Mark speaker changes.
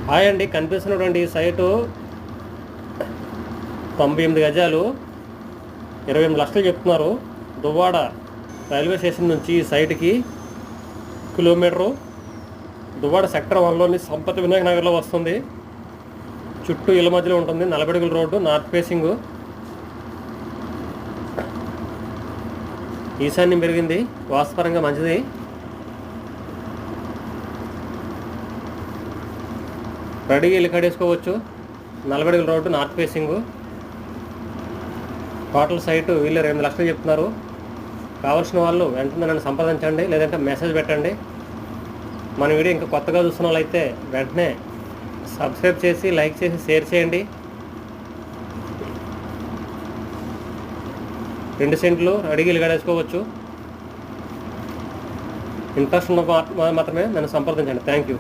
Speaker 1: Hi అండి, కనిపిస్తున్నటువంటి ఈ సైటు 98 గజాలు 28 లక్షలు చెప్తున్నారు. దువ్వాడ రైల్వే స్టేషన్ నుంచి ఈ సైట్కి కిలోమీటరు. దువ్వాడ సెక్టర్ 1లోని సంపత్ వినాయక నగర్లో వస్తుంది. చుట్టూ ఇళ్ళ మధ్యలో ఉంటుంది. 40 అడుగుల రోడ్డు, నార్త్ ఫేసింగ్. ఈశాన్యం పెరిగింది, వాస్తుపరంగా మంచిది. రెడీగా ఇల్లు కడేసుకోవచ్చు. 40 అడుగుల road, north facing. Total site వీళ్ళు 28 లక్షలు చెప్తున్నారు. కావాల్సిన వాళ్ళు వెంటనే నన్ను సంప్రదించండి, లేదంటే మెసేజ్ పెట్టండి. మన వీడియో ఇంకా కొత్తగా చూస్తున్న వాళ్ళైతే వెంటనే సబ్స్క్రైబ్ చేసి, లైక్ చేసి, షేర్ చేయండి. 2 సెంట్లు రెడీగా ఇల్లు కడేసుకోవచ్చు. ఇంట్రెస్ట్ ఉన్న మాత్రమే నన్ను సంప్రదించండి. Thank you.